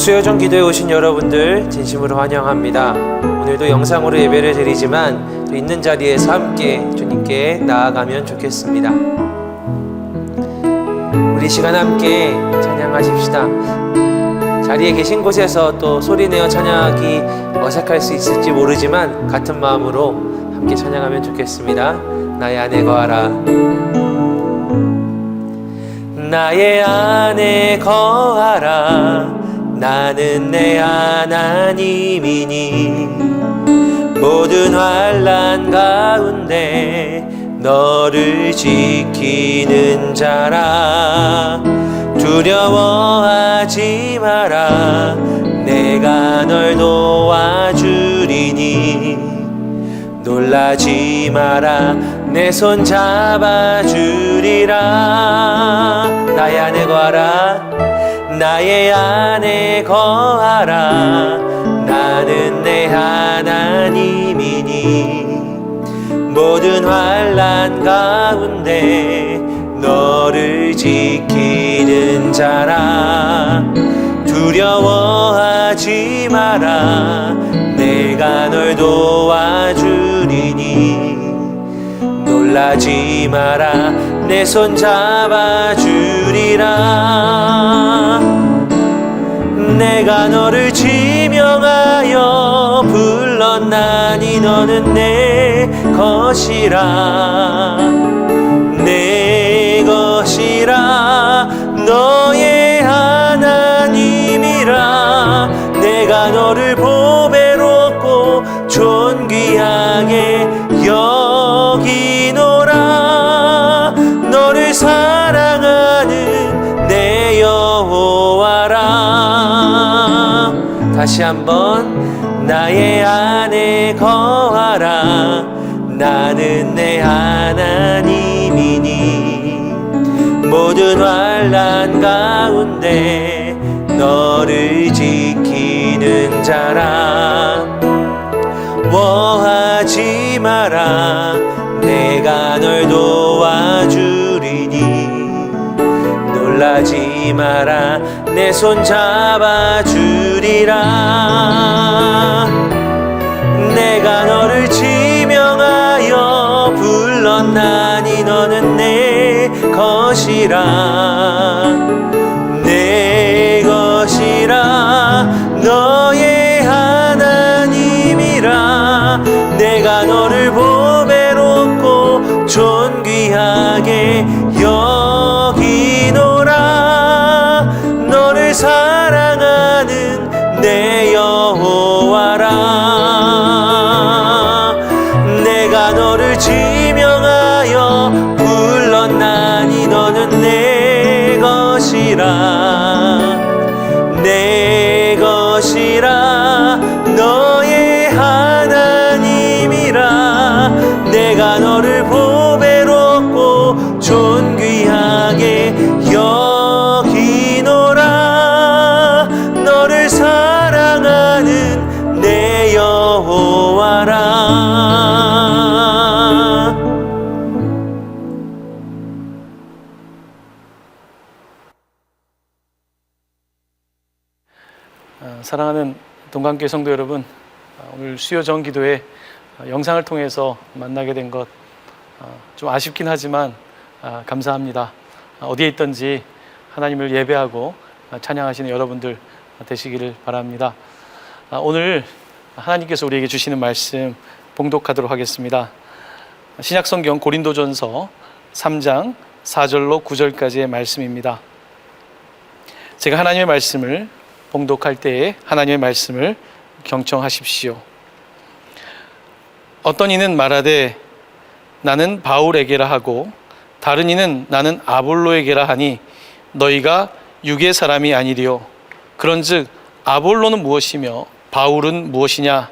수요정 기도에 오신 여러분들 진심으로 환영합니다. 오늘도 영상으로 예배를 드리지만 또 있는 자리에서 함께 주님께 나아가면 좋겠습니다. 우리 시간 함께 찬양하십시다. 자리에 계신 곳에서 또 소리내어 찬양하기 어색할 수 있을지 모르지만 같은 마음으로 함께 찬양하면 좋겠습니다. 나의 안에 거하라. 나의 안에 거하라. 나는 내 하나님이니 모든 환난 가운데 너를 지키는 자라. 두려워하지 마라. 내가 널 도와주리니 놀라지 마라. 내 손 잡아주리라. 나의 안에 거하라. 나의 안에 거하라. 나는 내 하나님이니 모든 환난 가운데 너를 지키는 자라. 두려워하지 마라. 내가 널 도와주리니 놀라지 마라. 내 손 잡아주리라. 내가 너를 지명하여 불렀나니 너는 내 것이라. 내 것이라. 너의 하나님이라. 내가 너를 보배롭고 존귀하게 여기노라. 너를 사랑하는 내 여호와라. 다시 한번 나의 안에 거하라. 나는 내 하나님이니 모든 환난 가운데 너를 지키는 자라. 워하지 마라. 내가 널 도와주리니 놀라지 마라. 내 손 잡아주리라. 내가 너를 지명하여 불렀나니 너는 내 것이라. 내 것이라. 너의 하나님이라. 내가 너를 보배롭고 존귀하게 여기노라. 너를 사랑하는 내 여호와라. 내가 너를 지명하여 불렀나니 너는 내 것이라. 내 것이라. 너의 하나님이라. 내가 너를 보배롭고 존귀하게 여기노라. 너를 사랑하는 내 여호와라. 사랑하는 동관교회 성도 여러분, 오늘 수요정 기도회 영상을 통해서 만나게 된 것 좀 아쉽긴 하지만 감사합니다. 어디에 있든지 하나님을 예배하고 찬양하시는 여러분들 되시기를 바랍니다. 오늘 하나님께서 우리에게 주시는 말씀 봉독하도록 하겠습니다. 신약성경 고린도전서 3장 4절로 9절까지의 말씀입니다. 제가 하나님의 말씀을 봉독할 때에 하나님의 말씀을 경청하십시오. 어떤 이는 말하되 나는 바울에게라 하고 다른 이는 나는 아볼로에게라 하니 너희가 육의 사람이 아니리요. 그런즉 아볼로는 무엇이며 바울은 무엇이냐?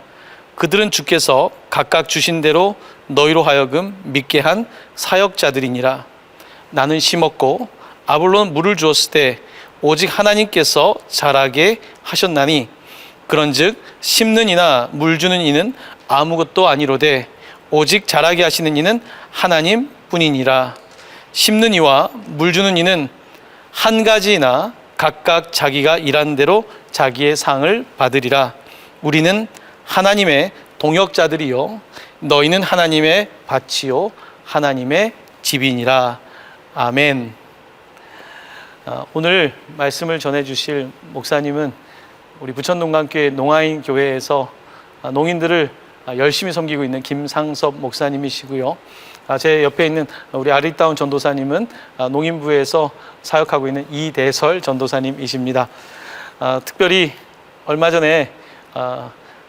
그들은 주께서 각각 주신 대로 너희로 하여금 믿게 한 사역자들이니라. 나는 심었고 아볼로는 물을 주었을 때 오직 하나님께서 자라게 하셨나니 그런즉 심는 이나 물 주는 이는 아무것도 아니로되 오직 자라게 하시는 이는 하나님 뿐이니라. 심는 이와 물 주는 이는 한 가지나 각각 자기가 일한 대로 자기의 상을 받으리라. 우리는 하나님의 동역자들이요 너희는 하나님의 밭이요 하나님의 집이니라. 아멘. 오늘 말씀을 전해주실 목사님은 우리 부천동강교회 농아인 교회에서 농인들을 열심히 섬기고 있는 김상섭 목사님이시고요. 제 옆에 있는 우리 아리따운 전도사님은 농인부에서 사역하고 있는 이대설 전도사님이십니다. 특별히 얼마 전에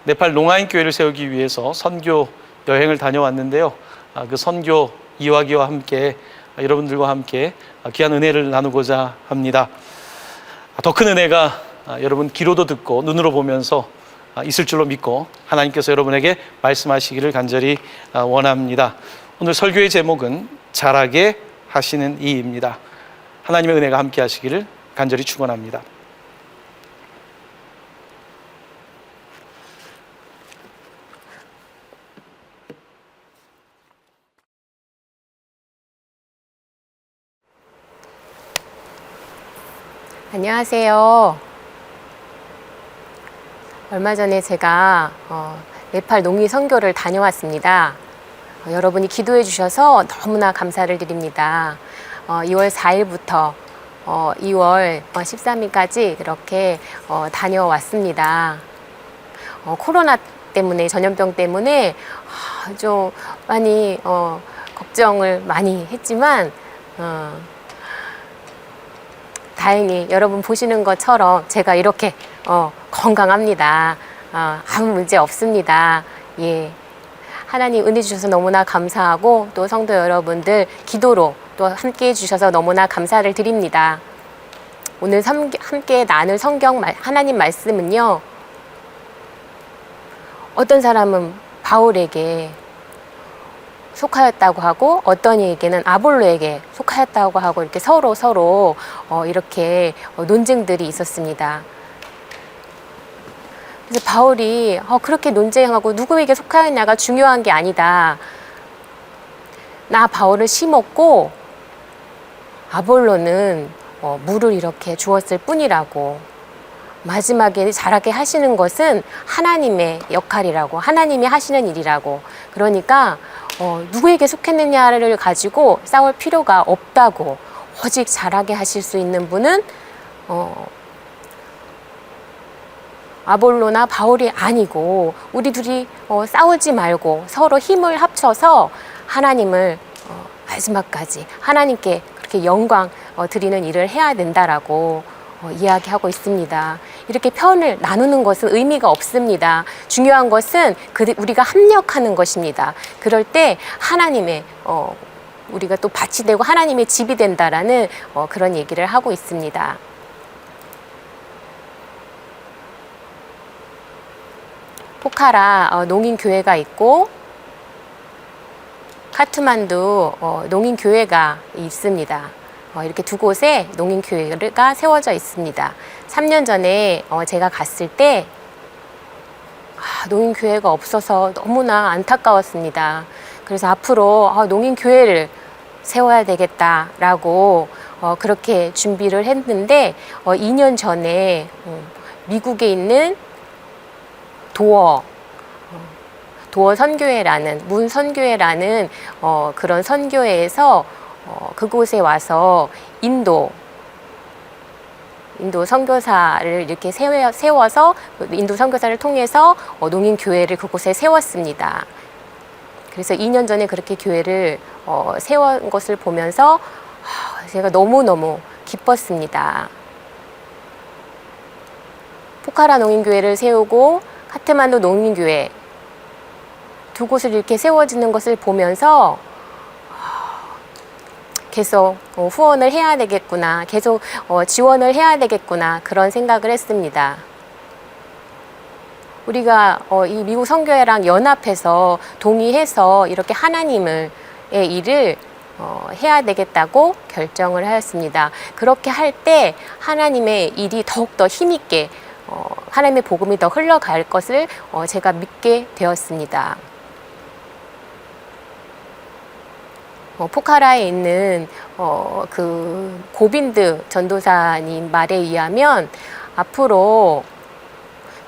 네팔 농아인 교회를 세우기 위해서 선교 여행을 다녀왔는데요. 그 선교 이야기와 함께 여러분들과 함께 귀한 은혜를 나누고자 합니다. 더 큰 은혜가 여러분 귀로도 듣고 눈으로 보면서 있을 줄로 믿고 하나님께서 여러분에게 말씀하시기를 간절히 원합니다. 오늘 설교의 제목은 자라게 하시는 이입니다. 하나님의 은혜가 함께 하시기를 간절히 축원합니다. 안녕하세요. 얼마 전에 제가 네팔 농이 선교를 다녀왔습니다. 여러분이 기도해 주셔서 너무나 감사를 드립니다. 2월 4일부터 2월 13일까지 이렇게 다녀왔습니다. 코로나 때문에, 전염병 때문에 좀 많이 걱정을 많이 했지만 다행히 여러분 보시는 것처럼 제가 이렇게 건강합니다. 아무 문제 없습니다. 예. 하나님 은혜 주셔서 너무나 감사하고 또 성도 여러분들 기도로 또 함께 해주셔서 너무나 감사를 드립니다. 오늘 함께 나눌 하나님 말씀은요. 어떤 사람은 바울에게 속하였다고 하고 어떤 이에게는 아볼로에게 속하였다고 하고 이렇게 서로 이렇게 논쟁들이 있었습니다. 그래서 바울이 그렇게 논쟁하고 누구에게 속하였냐가 중요한 게 아니다. 나 바울을 심었고 아볼로는 물을 이렇게 주었을 뿐이라고. 마지막에 자라게 하시는 것은 하나님의 역할이라고, 하나님이 하시는 일이라고. 그러니까 누구에게 속했느냐를 가지고 싸울 필요가 없다고. 오직 자라게 하실 수 있는 분은 아볼로나 바울이 아니고 우리 둘이 싸우지 말고 서로 힘을 합쳐서 하나님을 마지막까지 하나님께 그렇게 영광 드리는 일을 해야 된다라고 이야기하고 있습니다. 이렇게 편을 나누는 것은 의미가 없습니다. 중요한 것은 우리가 합력하는 것입니다. 그럴 때 하나님의 우리가 또 밭이 되고 하나님의 집이 된다라는 그런 얘기를 하고 있습니다. 포카라 농인교회가 있고 카트만두 농인교회가 있습니다. 이렇게 두 곳에 농인교회가 세워져 있습니다. 3년 전에 제가 갔을 때 농인교회가 없어서 너무나 안타까웠습니다. 그래서 앞으로 농인교회를 세워야 되겠다라고 그렇게 준비를 했는데 2년 전에 미국에 있는 도어 선교회라는 문 선교회라는 그런 선교회에서 그곳에 와서 인도 선교사를 이렇게 세워서 인도 선교사를 통해서 농인 교회를 그곳에 세웠습니다. 그래서 2년 전에 그렇게 교회를 세운 것을 보면서 제가 너무너무 기뻤습니다. 포카라 농인교회를 세우고 카트만두 농인교회 두 곳을 이렇게 세워지는 것을 보면서 계속 후원을 해야 되겠구나, 계속 지원을 해야 되겠구나 그런 생각을 했습니다. 우리가 이 미국 선교회랑 연합해서 동의해서 이렇게 하나님의 일을 해야 되겠다고 결정을 하였습니다. 그렇게 할 때 하나님의 일이 더욱더 힘있게 하나님의 복음이 더 흘러갈 것을 제가 믿게 되었습니다. 포카라에 있는 그 고빈드 전도사님 말에 의하면 앞으로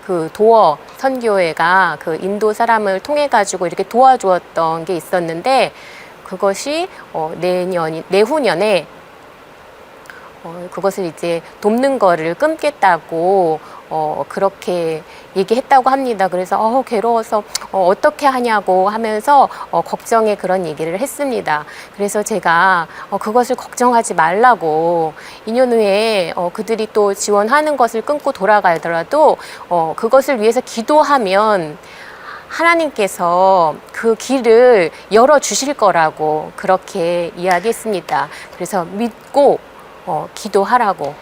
그 도어 선교회가 그 인도 사람을 통해 가지고 이렇게 도와주었던 게 있었는데 그것이 내후년에 그것을 이제 돕는 거를 끊겠다고 그렇게 얘기했다고 합니다. 그래서 괴로워서 어떻게 하냐고 하면서 걱정의 그런 얘기를 했습니다. 그래서 제가 그것을 걱정하지 말라고 2년 후에 그들이 또 지원하는 것을 끊고 돌아가더라도 그것을 위해서 기도하면 하나님께서 그 길을 열어주실 거라고 그렇게 이야기했습니다. 그래서 믿고 기도하라고.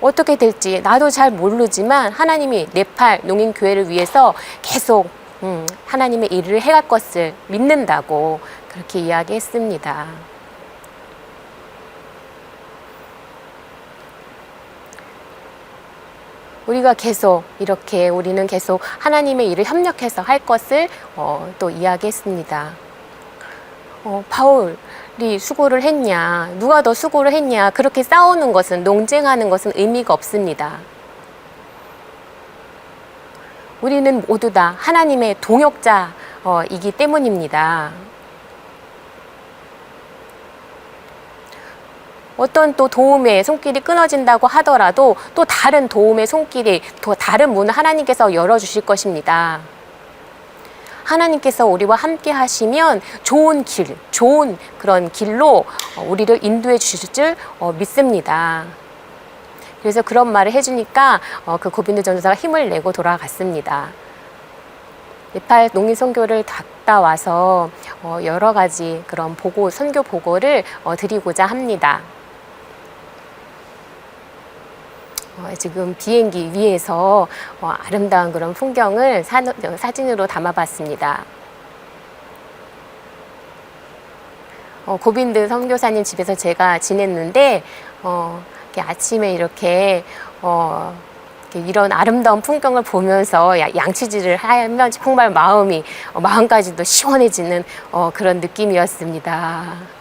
어떻게 될지 나도 잘 모르지만 하나님이 네팔 농인교회를 위해서 계속 하나님의 일을 해갈 것을 믿는다고 그렇게 이야기했습니다. 우리가 계속 이렇게 우리는 계속 하나님의 일을 협력해서 할 것을 또 이야기했습니다. 바울이 수고를 했냐, 누가 더 수고를 했냐, 그렇게 싸우는 것은, 논쟁하는 것은 의미가 없습니다. 우리는 모두 다 하나님의 동역자이기 때문입니다. 어떤 또 도움의 손길이 끊어진다고 하더라도 또 다른 도움의 손길이, 또 다른 문을 하나님께서 열어주실 것입니다. 하나님께서 우리와 함께 하시면 좋은 길, 좋은 그런 길로 우리를 인도해 주실 줄 믿습니다. 그래서 그런 말을 해주니까 그 고빈드 전도사가 힘을 내고 돌아갔습니다. 네팔 농민 선교를 갔다 와서 여러 가지 그런 선교 보고를 드리고자 합니다. 지금 비행기 위에서 아름다운 그런 풍경을 사진으로 담아봤습니다. 고빈드 선교사님 집에서 제가 지냈는데 아침에 이렇게 이런 아름다운 풍경을 보면서 양치질을 하면 정말 마음까지도 시원해지는 그런 느낌이었습니다.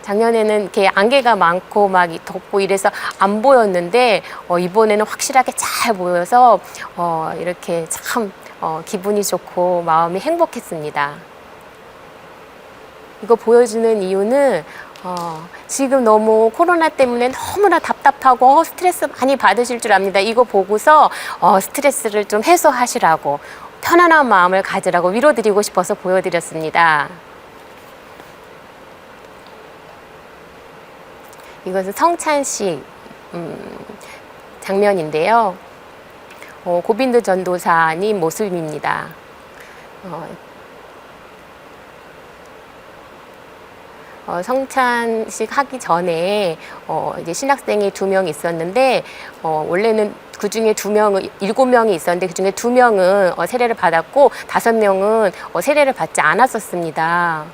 작년에는 이렇게 안개가 많고 막 덥고 이래서 안 보였는데 이번에는 확실하게 잘 보여서 이렇게 참 기분이 좋고 마음이 행복했습니다. 이거 보여주는 이유는 지금 너무 코로나 때문에 너무나 답답하고 스트레스 많이 받으실 줄 압니다. 이거 보고서 스트레스를 좀 해소하시라고, 편안한 마음을 가지라고 위로드리고 싶어서 보여드렸습니다. 이것은 성찬식 장면인데요. 고빈드 전도사님 모습입니다. 성찬식 하기 전에 이제 신학생이 2명 있었는데 원래는 그 중에 7명이 있었는데 그 중에 2명은 세례를 받았고 5명은 세례를 받지 않았었습니다.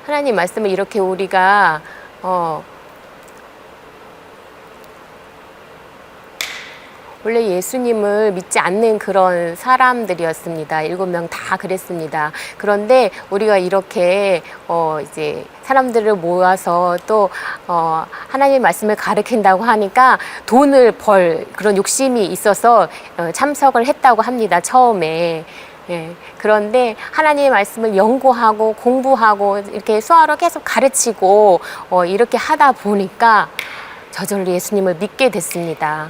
하나님 말씀을 이렇게 우리가 원래 예수님을 믿지 않는 그런 사람들이었습니다. 7명 다 그랬습니다. 그런데 우리가 이렇게 이제 사람들을 모아서 또 하나님 말씀을 가르친다고 하니까 돈을 벌 그런 욕심이 있어서 참석을 했다고 합니다. 처음에. 예, 그런데 하나님의 말씀을 연구하고 공부하고 이렇게 수화로 계속 가르치고 이렇게 하다 보니까 저절로 예수님을 믿게 됐습니다.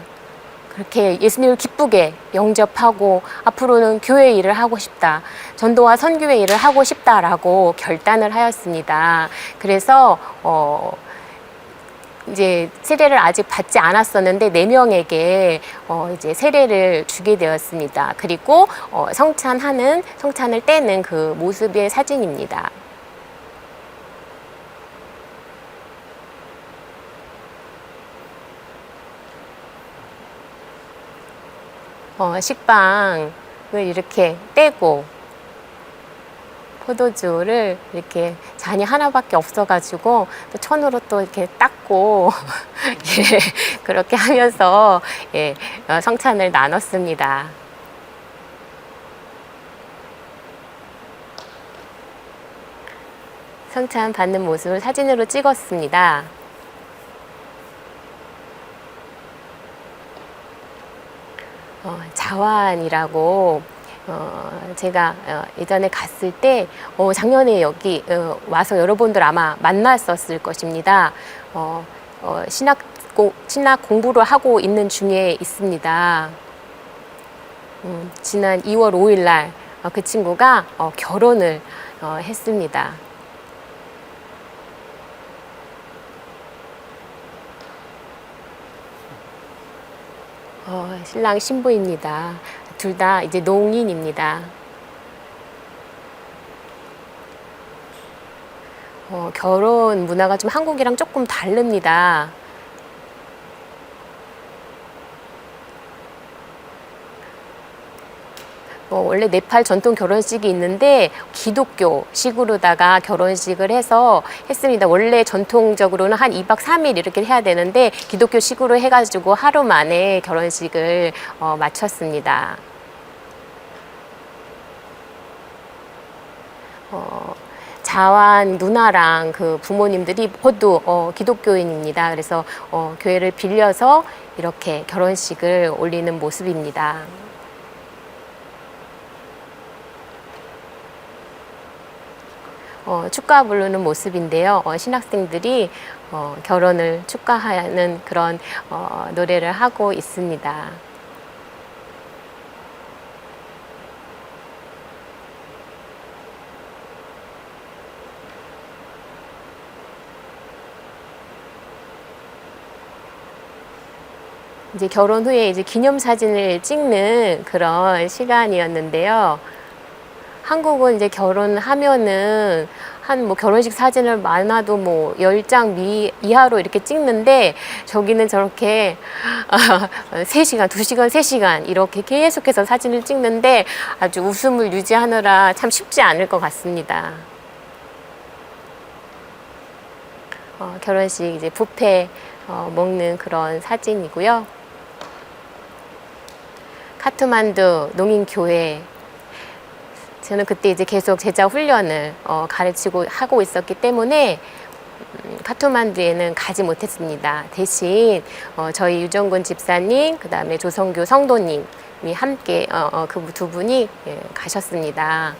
그렇게 예수님을 기쁘게 영접하고 앞으로는 교회 일을 하고 싶다, 전도와 선교회 일을 하고 싶다라고 결단을 하였습니다. 그래서 이제 세례를 아직 받지 않았었는데 4명에게 이제 세례를 주게 되었습니다. 그리고 성찬을 떼는 그 모습의 사진입니다. 식빵을 이렇게 떼고 포도주를 이렇게 잔이 하나밖에 없어가지고 또 천으로 또 이렇게 닦고 예, 그렇게 하면서 예, 성찬을 나눴습니다. 성찬 받는 모습을 사진으로 찍었습니다. 자완이라고 제가 예전에 갔을 때 작년에 여기 와서 여러분들 아마 만났었을 것입니다. 신학 공부를 하고 있는 중에 있습니다. 지난 2월 5일 날 그 친구가 결혼을 했습니다. 신랑 신부입니다. 둘 다 이제 농인입니다. 결혼 문화가 좀 한국이랑 조금 다릅니다. 원래 네팔 전통 결혼식이 있는데 기독교식으로다가 결혼식을 해서 했습니다. 원래 전통적으로는 한 2박 3일 이렇게 해야 되는데 기독교식으로 해가지고 하루 만에 결혼식을 마쳤습니다. 자완 누나랑 그 부모님들이 모두 기독교인입니다. 그래서 교회를 빌려서 이렇게 결혼식을 올리는 모습입니다. 축가 부르는 모습인데요. 신학생들이 결혼을 축하하는 그런 노래를 하고 있습니다. 이제 결혼 후에 이제 기념사진을 찍는 그런 시간이었는데요. 한국은 이제 결혼하면은 한 뭐 결혼식 사진을 많아도 뭐 10장 이하로 이렇게 찍는데 저기는 저렇게 3시간, 2시간, 3시간 이렇게 계속해서 사진을 찍는데 아주 웃음을 유지하느라 참 쉽지 않을 것 같습니다. 결혼식 이제 뷔페 먹는 그런 사진이고요. 카트만두 농인교회, 저는 그때 이제 계속 제자 훈련을 가르치고 하고 있었기 때문에 카트만두에는 가지 못했습니다. 대신 저희 유정근 집사님, 그 다음에 조성규 성도님이 함께 그 두 분이 가셨습니다.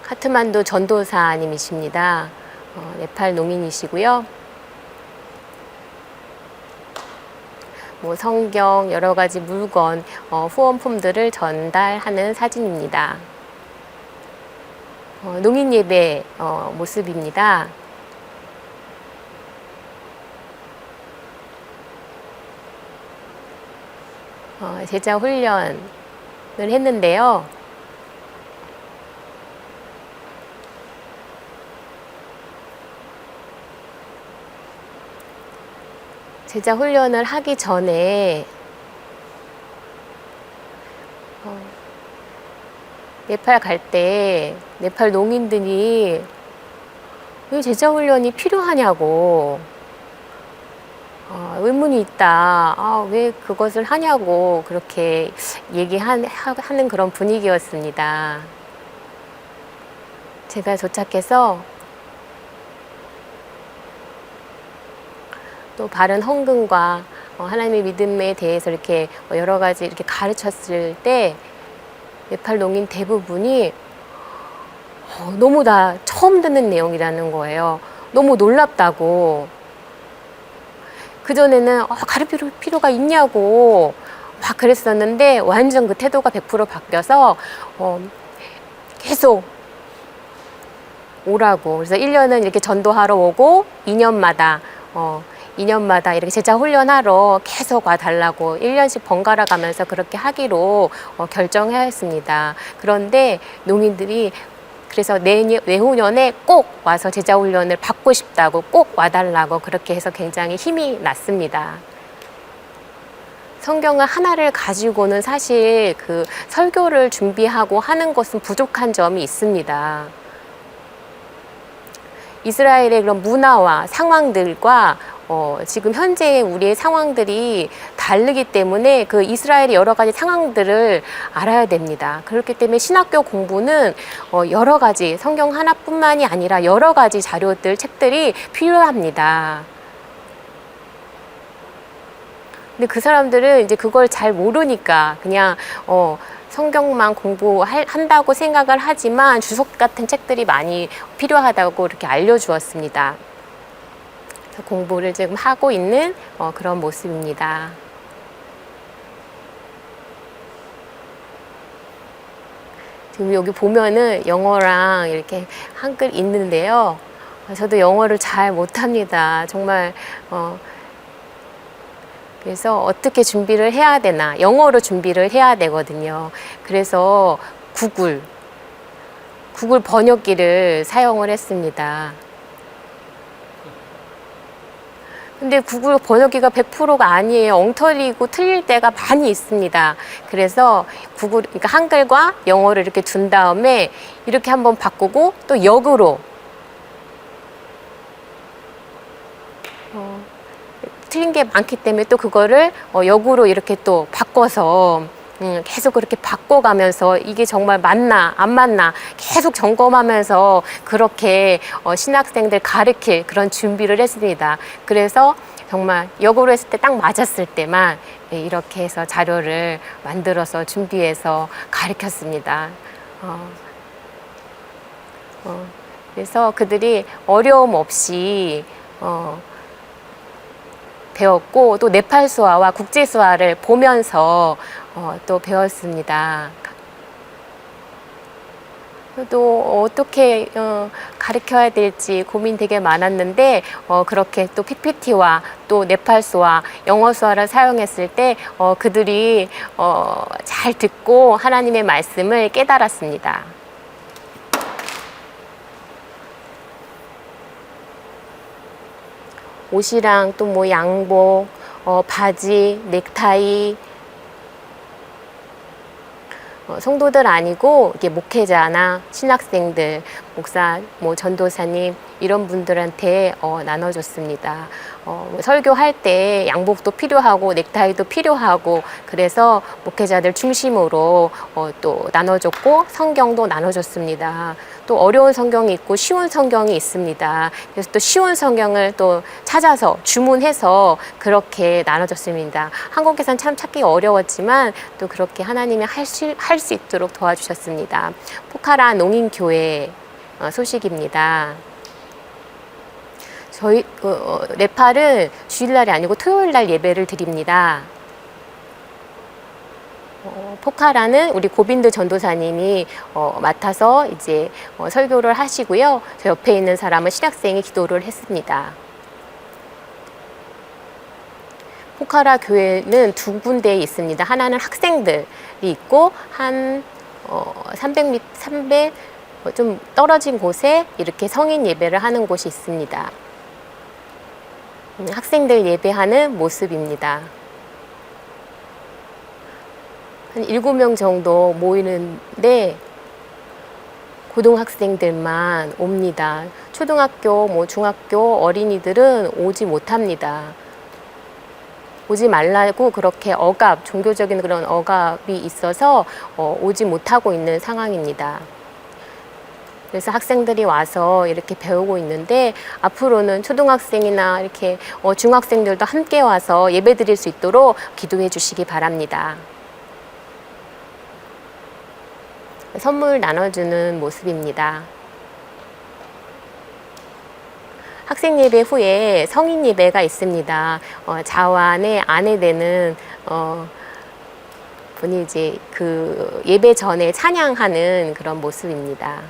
카트만두 전도사님이십니다. 네팔 농인이시고요. 뭐 성경, 여러 가지 물건, 후원품들을 전달하는 사진입니다. 농인 예배 모습입니다. 제자 훈련을 했는데요. 제자 훈련을 하기 전에 네팔 갈 때 네팔 농인들이 왜 제자 훈련이 필요하냐고 의문이 있다. 왜 그것을 하냐고 그렇게 얘기하는 그런 분위기였습니다. 제가 도착해서 또 바른 헌금과 하나님의 믿음에 대해서 이렇게 여러 가지 이렇게 가르쳤을 때 네팔 농인 대부분이 너무 다 처음 듣는 내용이라는 거예요. 너무 놀랍다고. 그전에는 가르칠 필요가 있냐고 막 그랬었는데 완전 그 태도가 100% 바뀌어서 계속 오라고. 그래서 1년은 이렇게 전도하러 오고 2년마다 이렇게 제자 훈련하러 계속 와달라고 1년씩 번갈아 가면서 그렇게 하기로 결정하였습니다. 그런데 농인들이 그래서 내후년에 꼭 와서 제자 훈련을 받고 싶다고 꼭 와달라고 그렇게 해서 굉장히 힘이 났습니다. 성경을 하나를 가지고는 사실 그 설교를 준비하고 하는 것은 부족한 점이 있습니다. 이스라엘의 그런 문화와 상황들과 지금 현재의 우리의 상황들이 다르기 때문에 그 이스라엘의 여러 가지 상황들을 알아야 됩니다. 그렇기 때문에 신학교 공부는 여러 가지 성경 하나뿐만이 아니라 여러 가지 자료들, 책들이 필요합니다. 근데 그 사람들은 이제 그걸 잘 모르니까 그냥 성경만 공부한다고 생각을 하지만 주석 같은 책들이 많이 필요하다고 이렇게 알려주었습니다. 그래서 공부를 지금 하고 있는 그런 모습입니다. 지금 여기 보면은 영어랑 이렇게 한글 있는데요. 저도 영어를 잘 못합니다. 정말 그래서 어떻게 준비를 해야 되나, 영어로 준비를 해야 되거든요. 그래서 구글 번역기를 사용을 했습니다. 근데 구글 번역기가 100%가 아니에요. 엉터리고 틀릴 때가 많이 있습니다. 그래서 그러니까 한글과 영어를 이렇게 둔 다음에 이렇게 한번 바꾸고 또 역으로 틀린 게 많기 때문에 또 그거를 역으로 이렇게 또 바꿔서 계속 그렇게 바꿔가면서 이게 정말 맞나 안 맞나 계속 점검하면서 그렇게 신학생들 가르칠 그런 준비를 했습니다. 그래서 정말 역으로 했을 때 딱 맞았을 때만 이렇게 해서 자료를 만들어서 준비해서 가르쳤습니다. 그래서 그들이 어려움 없이 배웠고 또 네팔 수화와 국제 수화를 보면서 또 배웠습니다. 또 어떻게 가르쳐야 될지 고민 되게 많았는데 그렇게 또 PPT와 또 네팔 수화, 영어 수화를 사용했을 때 그들이 잘 듣고 하나님의 말씀을 깨달았습니다. 옷이랑 또 뭐 양복, 바지, 넥타이, 성도들 아니고 이게 목회자나 신학생들, 목사, 뭐 전도사님 이런 분들한테 나눠줬습니다. 설교할 때 양복도 필요하고 넥타이도 필요하고 그래서 목회자들 중심으로 또 나눠줬고 성경도 나눠줬습니다. 또 어려운 성경이 있고 쉬운 성경이 있습니다. 그래서 또 쉬운 성경을 또 찾아서 주문해서 그렇게 나눠줬습니다. 한국에선 참 찾기 어려웠지만 또 그렇게 하나님이 할 수 있도록 도와주셨습니다. 포카라 농인교회 소식입니다. 저희 네팔은 주일날이 아니고 토요일날 예배를 드립니다. 포카라는 우리 고빈드 전도사님이 맡아서 이제 설교를 하시고요. 저 옆에 있는 사람은 신학생이 기도를 했습니다. 포카라 교회는 두 군데에 있습니다. 하나는 학생들이 있고 한 300 좀 떨어진 곳에 이렇게 성인 예배를 하는 곳이 있습니다. 학생들 예배하는 모습입니다. 한 7명 정도 모이는데 고등학생들만 옵니다. 초등학교, 뭐 중학교 어린이들은 오지 못합니다. 오지 말라고 그렇게 종교적인 그런 억압이 있어서 오지 못하고 있는 상황입니다. 그래서 학생들이 와서 이렇게 배우고 있는데 앞으로는 초등학생이나 이렇게 중학생들도 함께 와서 예배 드릴 수 있도록 기도해 주시기 바랍니다. 선물 나눠주는 모습입니다. 학생 예배 후에 성인 예배가 있습니다. 자완의 아내 되는 분이 이제 그 예배 전에 찬양하는 그런 모습입니다.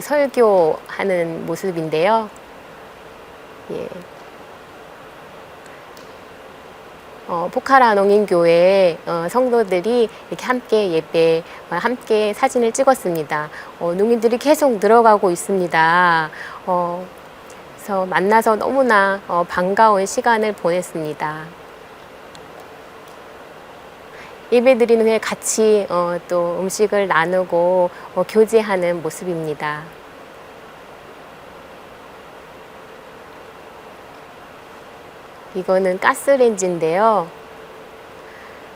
설교하는 모습인데요. 예. 포카라 농인교회 성도들이 이렇게 함께 예배, 함께 사진을 찍었습니다. 농인들이 계속 늘어가고 있습니다. 그래서 만나서 너무나 반가운 시간을 보냈습니다. 예배 드리는 후에 같이 또 음식을 나누고 교제하는 모습입니다. 이거는 가스레인지인데요.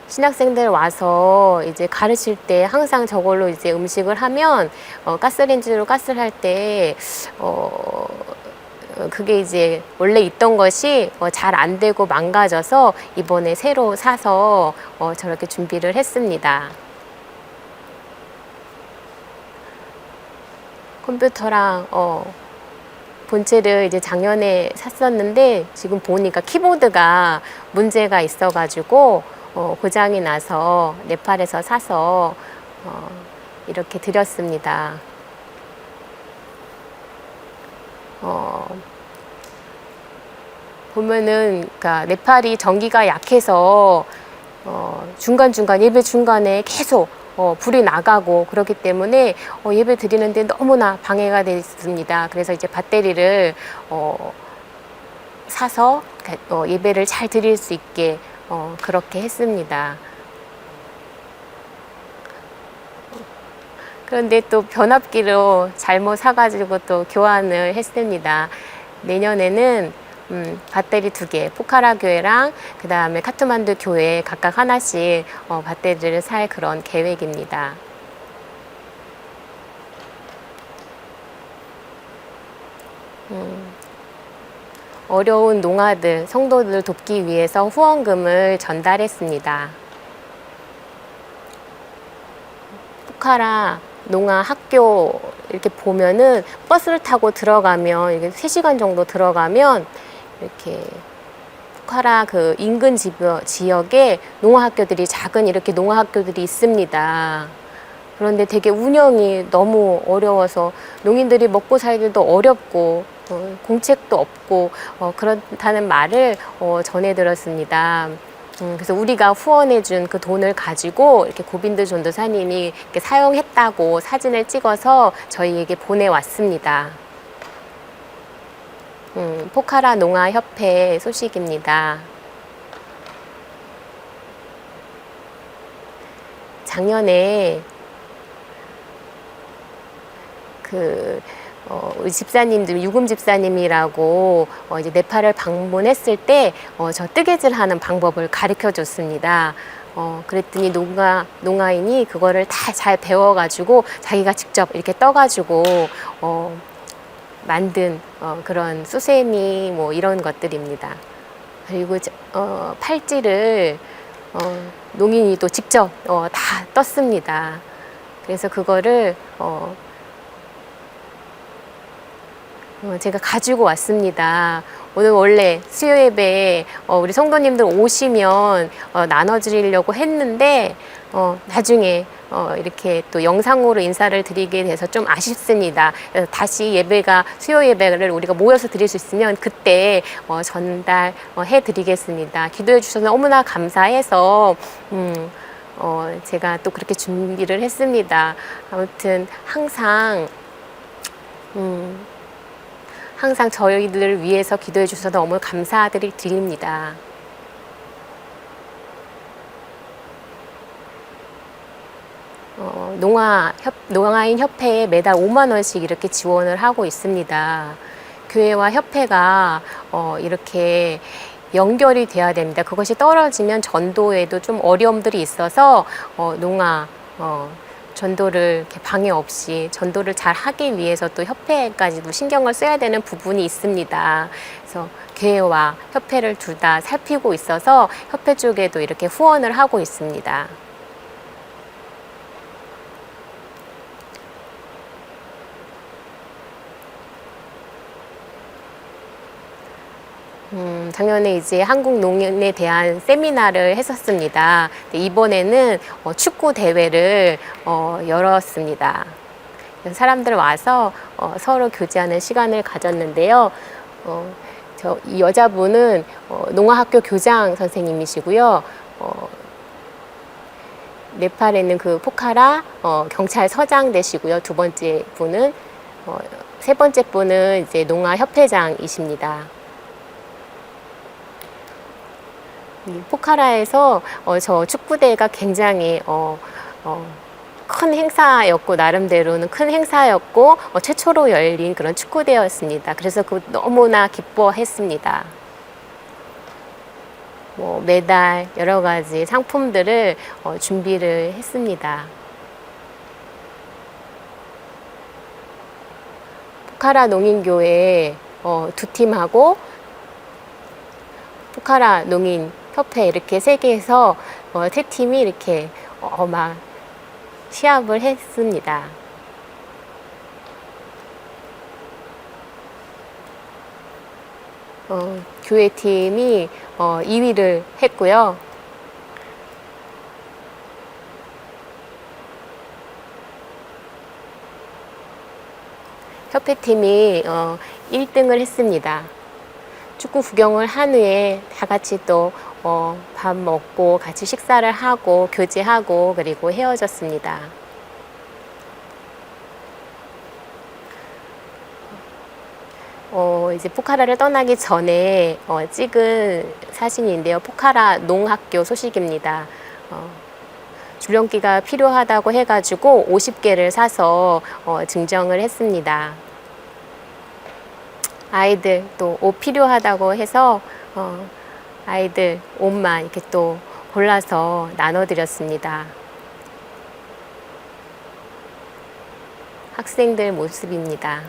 신학생들 와서 이제 가르칠 때 항상 저걸로 이제 음식을 하면 가스레인지로 가스를 할 때 그게 이제 원래 있던 것이 잘 안 되고 망가져서 이번에 새로 사서 저렇게 준비를 했습니다. 컴퓨터랑 본체를 이제 작년에 샀었는데 지금 보니까 키보드가 문제가 있어가지고 고장이 나서 네팔에서 사서 이렇게 드렸습니다. 보면은 그러니까 네팔이 전기가 약해서 중간중간 예배 중간에 계속 불이 나가고 그렇기 때문에 예배 드리는데 너무나 방해가 됐습니다. 그래서 이제 배터리를 사서 예배를 잘 드릴 수 있게 그렇게 했습니다. 그런데 또 변압기로 잘못 사가지고 또 교환을 했습니다. 내년에는 배터리 2개, 포카라 교회랑 그 다음에 카트만두 교회 각각 하나씩 배터리를 살 그런 계획입니다. 어려운 농아들, 성도들 돕기 위해서 후원금을 전달했습니다. 포카라 농아 학교 이렇게 보면은 버스를 타고 들어가면 이게 3시간 정도 들어가면 이렇게 포카라 그 인근 지역에 농아 학교들이 작은 이렇게 농아 학교들이 있습니다. 그런데 되게 운영이 너무 어려워서 농인들이 먹고 살기도 어렵고 공책도 없고 그렇다는 말을 전해 들었습니다. 그래서 우리가 후원해준 그 돈을 가지고 이렇게 고빈드 전도사님이 이렇게 사용했다고 사진을 찍어서 저희에게 보내왔습니다. 포카라 농아 협회 소식입니다. 작년에 우리 집사님들, 유금 집사님이라고 이제 네팔을 방문했을 때 저 뜨개질하는 방법을 가르쳐 줬습니다. 그랬더니 농아인이 그거를 다 잘 배워가지고 자기가 직접 이렇게 떠가지고 만든 그런 수세미 뭐 이런 것들입니다. 그리고 팔찌를 농인이 또 직접 다 떴습니다. 그래서 그거를 제가 가지고 왔습니다. 오늘 원래 수요 예배에 우리 성도님들 오시면 나눠드리려고 했는데 나중에 이렇게 또 영상으로 인사를 드리게 돼서 좀 아쉽습니다. 그래서 다시 예배가 수요 예배를 우리가 모여서 드릴 수 있으면 그때 전달해 드리겠습니다. 기도해 주셔서 너무나 감사해서 제가 또 그렇게 준비를 했습니다. 아무튼 항상 저희들을 위해서 기도해 주셔서 너무 감사드립니다. 농아인 협회에 매달 5만 원씩 이렇게 지원을 하고 있습니다. 교회와 협회가 이렇게 연결이 돼야 됩니다. 그것이 떨어지면 전도에도 좀 어려움들이 있어서 전도를 이렇게 방해 없이 전도를 잘 하기 위해서 또 협회까지도 신경을 써야 되는 부분이 있습니다. 그래서 교회와 협회를 둘 다 살피고 있어서 협회 쪽에도 이렇게 후원을 하고 있습니다. 작년에 이제 한국 농인에 대한 세미나를 했었습니다. 이번에는 축구 대회를 열었습니다. 사람들 와서 서로 교제하는 시간을 가졌는데요. 이 여자분은 농아학교 교장 선생님이시고요. 네팔에 있는 그 포카라 경찰서장 되시고요. 두 번째 분은 세 번째 분은 이제 농아협회장이십니다. 이 포카라에서 저 축구대회가 굉장히 큰 행사였고, 나름대로는 큰 행사였고, 최초로 열린 그런 축구대회였습니다. 그래서 너무나 기뻐했습니다. 뭐 메달, 여러 가지 상품들을 준비를 했습니다. 포카라 농인교회 두 팀하고 포카라 농인협회 이렇게 세 개에서 세 팀이 이렇게 막 시합을 했습니다. 교회 팀이 2위를 했고요. 협회팀이 1등을 했습니다. 축구 구경을 한 후에 다 같이 또 밥 먹고 같이 식사를 하고 교제하고 그리고 헤어졌습니다. 이제 포카라를 떠나기 전에 찍은 사진인데요. 포카라 농학교 소식입니다. 줄넘기가 필요하다고 해가지고 50개를 사서 증정을 했습니다. 아이들 또 옷 필요하다고 해서 아이들 옷만 이렇게 또 골라서 나눠드렸습니다. 학생들 모습입니다.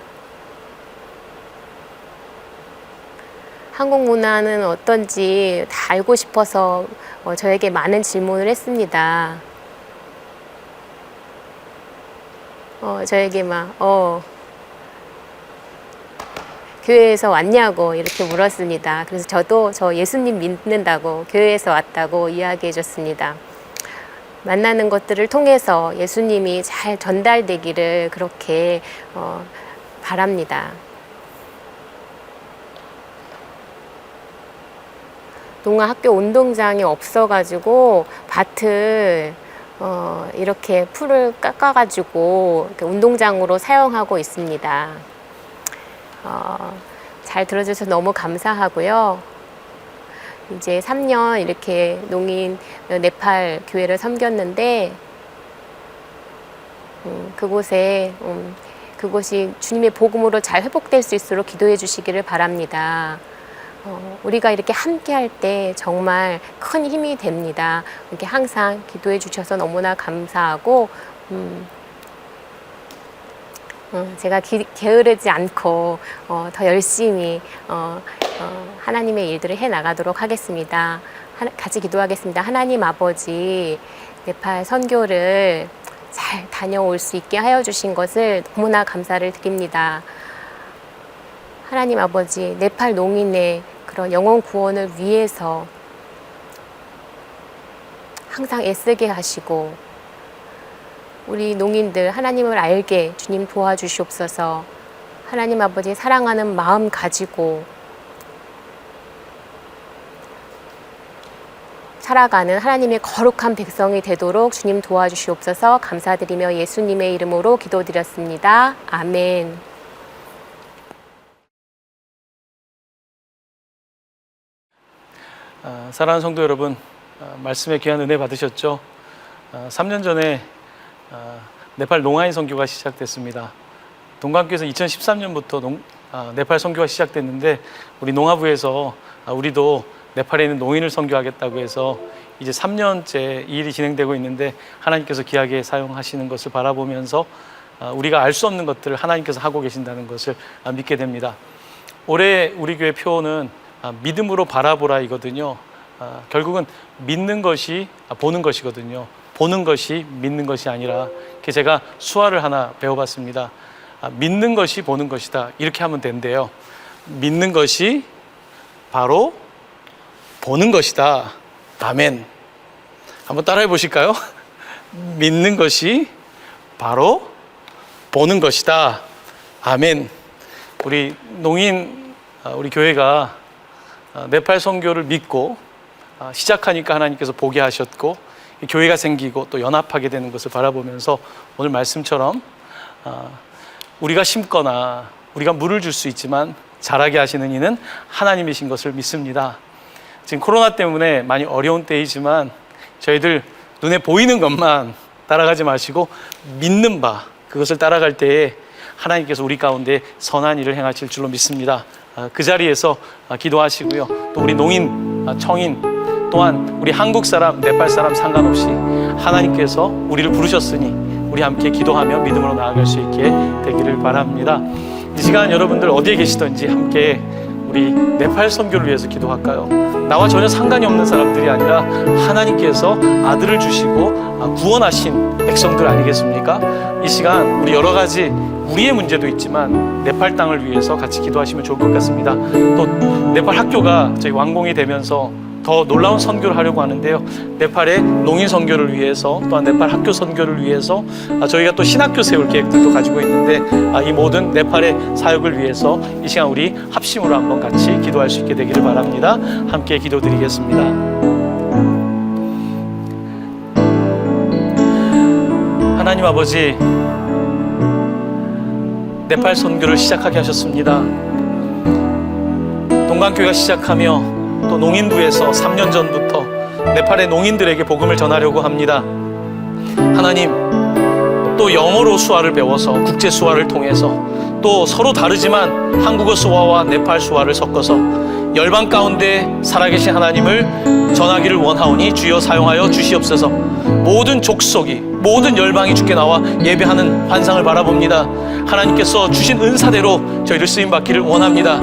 한국 문화는 어떤지 다 알고 싶어서 저에게 많은 질문을 했습니다. 저에게 막 교회에서 왔냐고 이렇게 물었습니다. 그래서 저도 저 예수님 믿는다고 교회에서 왔다고 이야기해 줬습니다. 만나는 것들을 통해서 예수님이 잘 전달되기를 그렇게 바랍니다. 농아학교 운동장이 없어가지고 밭을 이렇게 풀을 깎아가지고 이렇게 운동장으로 사용하고 있습니다. 잘 들어줘서 너무 감사하고요. 이제 3년 이렇게 농인 네팔 교회를 섬겼는데 그곳이 주님의 복음으로 잘 회복될 수 있도록 기도해 주시기를 바랍니다. 우리가 이렇게 함께 할 때 정말 큰 힘이 됩니다. 이렇게 항상 기도해 주셔서 너무나 감사하고 제가 게으르지 않고 더 열심히 하나님의 일들을 해 나가도록 하겠습니다. 같이 기도하겠습니다. 하나님 아버지, 네팔 선교를 잘 다녀올 수 있게 하여 주신 것을 너무나 감사를 드립니다. 하나님 아버지, 네팔 농인의 그런 영혼 구원을 위해서 항상 애쓰게 하시고 우리 농인들 하나님을 알게 주님 도와주시옵소서. 하나님 아버지 사랑하는 마음 가지고 살아가는 하나님의 거룩한 백성이 되도록 주님 도와주시옵소서. 감사드리며 예수님의 이름으로 기도드렸습니다. 아멘. 사랑하는 성도 여러분, 말씀에 귀한 은혜 받으셨죠? 3년 전에 네팔 농아인 선교가 시작됐습니다. 동관교에서 2013년부터 네팔 선교가 시작됐는데 우리 농아부에서 우리도 네팔에 있는 농인을 선교하겠다고 해서 이제 3년째 이 일이 진행되고 있는데 하나님께서 귀하게 사용하시는 것을 바라보면서 우리가 알 수 없는 것들을 하나님께서 하고 계신다는 것을 믿게 됩니다. 올해 우리 교회 표어는 믿음으로 바라보라이거든요. 결국은 믿는 것이 보는 것이거든요. 보는 것이 믿는 것이 아니라 이렇게 제가 수화를 하나 배워봤습니다. 믿는 것이 보는 것이다. 이렇게 하면 된대요. 믿는 것이 바로 보는 것이다. 아멘. 한번 따라해 보실까요? 믿는 것이 바로 보는 것이다. 아멘. 우리 농인, 우리 교회가 네팔 선교를 믿고 시작하니까 하나님께서 보게 하셨고 교회가 생기고 또 연합하게 되는 것을 바라보면서 오늘 말씀처럼 우리가 심거나 우리가 물을 줄 수 있지만 자라게 하시는 이는 하나님이신 것을 믿습니다. 지금 코로나 때문에 많이 어려운 때이지만 저희들 눈에 보이는 것만 따라가지 마시고 믿는 바 그것을 따라갈 때에 하나님께서 우리 가운데 선한 일을 행하실 줄로 믿습니다. 그 자리에서 기도하시고요. 또 우리 농인, 청인 또한 우리 한국 사람, 네팔 사람 상관없이 하나님께서 우리를 부르셨으니 우리 함께 기도하며 믿음으로 나아갈 수 있게 되기를 바랍니다. 이 시간 여러분들 어디에 계시든지 함께 우리 네팔 선교를 위해서 기도할까요? 나와 전혀 상관이 없는 사람들이 아니라 하나님께서 아들을 주시고 구원하신 백성들 아니겠습니까? 이 시간 우리 여러 가지 우리의 문제도 있지만 네팔 땅을 위해서 같이 기도하시면 좋을 것 같습니다. 또 네팔 학교가 저희 완공이 되면서 더 놀라운 선교를 하려고 하는데요. 네팔의 농인 선교를 위해서 또한 네팔 학교 선교를 위해서 저희가 또 신학교 세울 계획들도 가지고 있는데 이 모든 네팔의 사역을 위해서 이 시간 우리 합심으로 한번 같이 기도할 수 있게 되기를 바랍니다. 함께 기도드리겠습니다. 하나님 아버지, 네팔 선교를 시작하게 하셨습니다. 동강교회가 시작하며 또 농인부에서 3년 전부터 네팔의 농인들에게 복음을 전하려고 합니다. 하나님, 또 영어로 수화를 배워서 국제 수화를 통해서 또 서로 다르지만 한국어 수화와 네팔 수화를 섞어서 열방 가운데 살아계신 하나님을 전하기를 원하오니 주여 사용하여 주시옵소서. 모든 족속이 모든 열방이 주께 나와 예배하는 환상을 바라봅니다. 하나님께서 주신 은사대로 저희를 쓰임받기를 원합니다.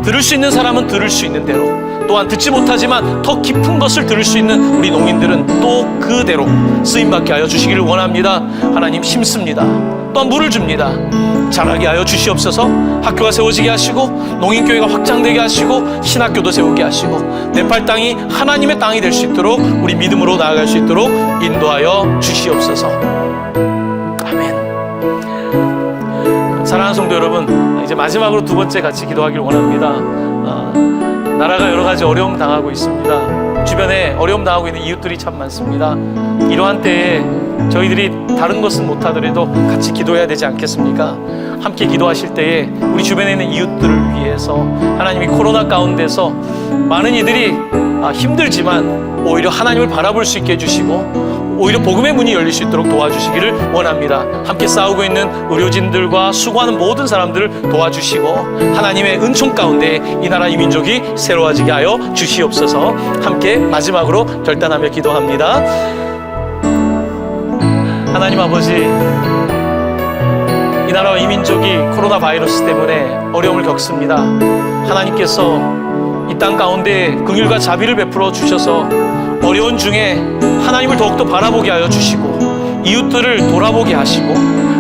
들을 수 있는 사람은 들을 수 있는 대로, 또한 듣지 못하지만 더 깊은 것을 들을 수 있는 우리 농인들은 또 그대로 쓰임받게 하여 주시기를 원합니다. 하나님 심습니다. 또한 물을 줍니다. 자라게 하여 주시옵소서. 학교가 세워지게 하시고 농인교회가 확장되게 하시고 신학교도 세우게 하시고 네팔 땅이 하나님의 땅이 될 수 있도록 우리 믿음으로 나아갈 수 있도록 인도하여 주시옵소서. 아멘. 사랑하는 성도 여러분, 이제 마지막으로 두 번째 같이 기도하기를 원합니다. 나라가 여러 가지 어려움 당하고 있습니다. 주변에 어려움 당하고 있는 이웃들이 참 많습니다. 이러한 때에 저희들이 다른 것은 못하더라도 같이 기도해야 되지 않겠습니까? 함께 기도하실 때에 우리 주변에 있는 이웃들을 위해서 하나님이 코로나 가운데서 많은 이들이 힘들지만 오히려 하나님을 바라볼 수 있게 해주시고 오히려 복음의 문이 열릴 수 있도록 도와주시기를 원합니다. 함께 싸우고 있는 의료진들과 수고하는 모든 사람들을 도와주시고 하나님의 은총 가운데 이 나라 이 민족이 새로워지게 하여 주시옵소서. 함께 마지막으로 결단하며 기도합니다. 하나님 아버지, 이 나라와 이 민족이 코로나 바이러스 때문에 어려움을 겪습니다. 하나님께서 이 땅 가운데 긍휼과 자비를 베풀어 주셔서 어려운 중에 하나님을 더욱더 바라보게 하여 주시고 이웃들을 돌아보게 하시고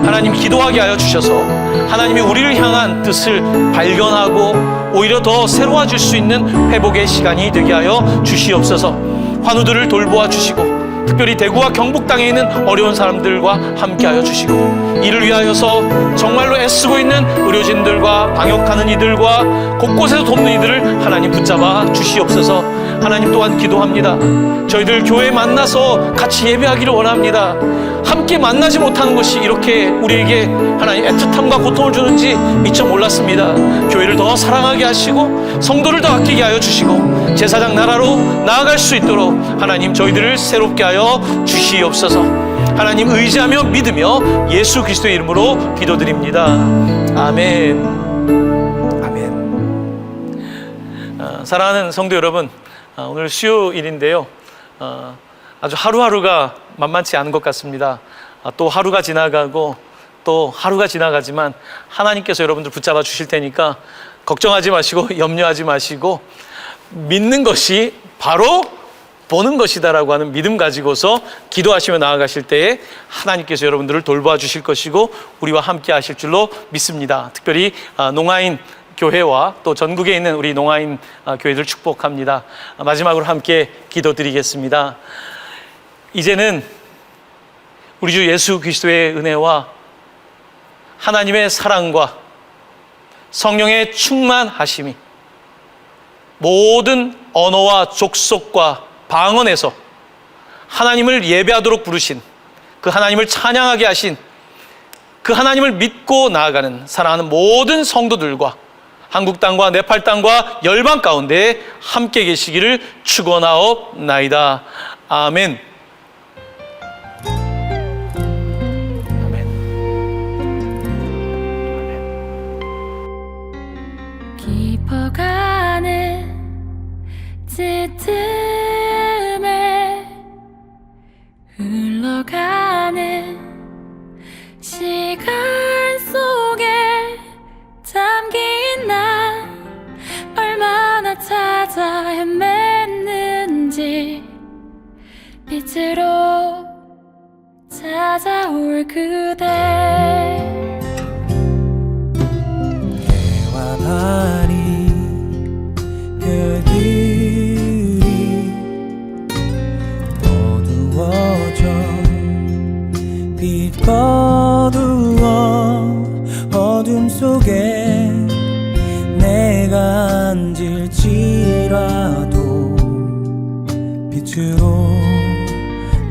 하나님 기도하게 하여 주셔서 하나님이 우리를 향한 뜻을 발견하고 오히려 더 새로워질 수 있는 회복의 시간이 되게 하여 주시옵소서. 환우들을 돌보아 주시고 특별히 대구와 경북 땅에 있는 어려운 사람들과 함께하여 주시고 이를 위하여서 정말로 애쓰고 있는 의료진들과 방역하는 이들과 곳곳에서 돕는 이들을 하나님 붙잡아 주시옵소서. 하나님 또한 기도합니다. 저희들 교회에 만나서 같이 예배하기를 원합니다. 함께 만나지 못하는 것이 이렇게 우리에게 하나님 애틋함과 고통을 주는지 미처 몰랐습니다. 교회를 더 사랑하게 하시고 성도를 더 아끼게 하여 주시고 제사장 나라로 나아갈 수 있도록 하나님 저희들을 새롭게 하여 주시옵소서. 하나님 의지하며 믿으며 예수 그리스도의 이름으로 기도드립니다. 아멘. 아멘. 사랑하는 성도 여러분, 오늘 수요일인데요. 아주 하루하루가 만만치 않은 것 같습니다. 또 하루가 지나가고 또 하루가 지나가지만 하나님께서 여러분들 붙잡아 주실 테니까 걱정하지 마시고 염려하지 마시고 믿는 것이 바로 보는 것이다라고 하는 믿음 가지고서 기도하시며 나아가실 때에 하나님께서 여러분들을 돌봐 주실 것이고 우리와 함께 하실 줄로 믿습니다. 특별히 농아인 교회와 또 전국에 있는 우리 농아인 교회들 축복합니다. 마지막으로 함께 기도드리겠습니다. 이제는 우리 주 예수 그리스도의 은혜와 하나님의 사랑과 성령의 충만하심이 모든 언어와 족속과 방언에서 하나님을 예배하도록 부르신 그 하나님을 찬양하게 하신 그 하나님을 믿고 나아가는 사랑하는 모든 성도들과 한국 땅과 네팔 땅과 열방 가운데 함께 계시기를 축원하옵나이다. 아멘. 깊어가는 짙음에 흘러가는 시간 속에 담긴 나 얼마나 찾아 헤맸는지 빛으로 찾아올 그대 해와 달이 별들이 어두워져 빛 거두어 어둠 속에 내가 앉을지라도 빛으로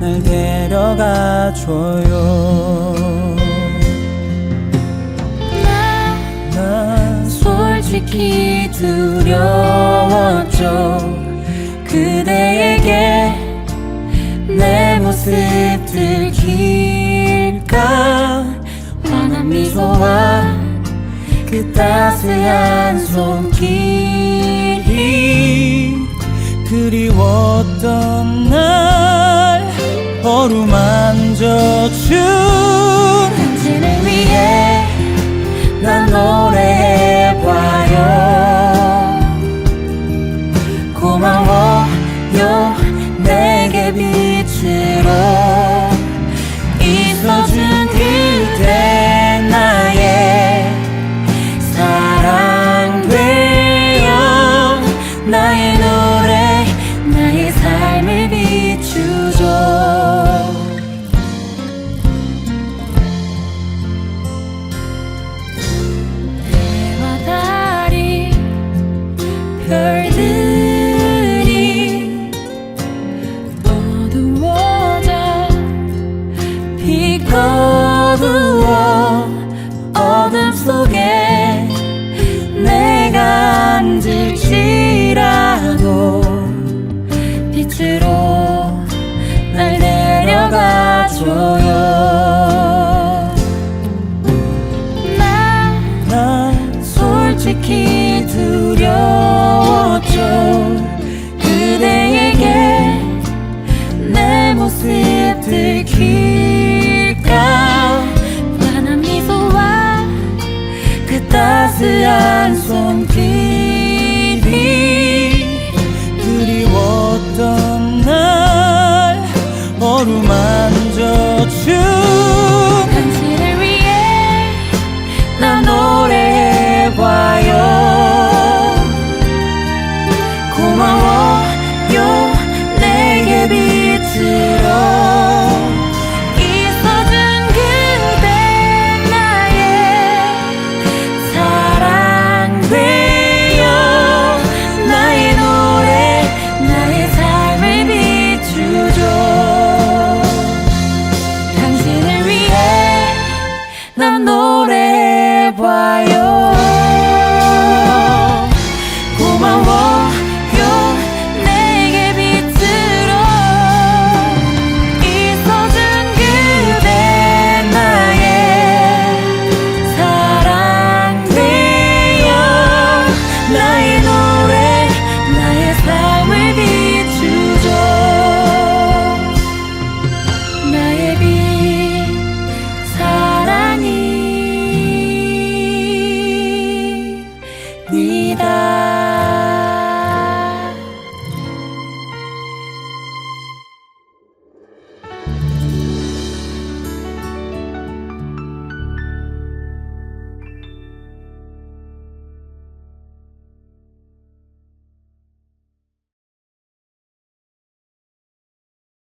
날 데려가줘요. 난 솔직히 두려웠죠. 그대에게 내 모습 들킬까. 환한 미소와 그 따스한 손길이 그리웠던 날 어루만져준 당신을 위해 난 노래해봐요. 고마워요 내게 빛으로 있어준 그대 나의 사랑 되어 나의 노래 나의 삶을 비추죠. 해와 달이 별들이 어두워져 빛 거두어 어둠 속에 내가 앉을지라도 빛으로 날 데려가줘요. 난 솔직히 두려웠죠. 그대에게 내 모습 들킬까. 환한 미소와 그 따스한 손길이 그리웠던 날 어루만져준 당신을 위해 난 노래해봐요. 고마워요 내게 빛으로 있어준 그대 나의 사랑 되어 나의 노래 나의 삶을 비추죠. 당신을 위해 난 노래해봐요. 고마워요 내게 빛으로 있어준 그대 나의 사랑 되어 나의 노래 나의 삶을 비추죠. 나의 빛 사랑이 니다.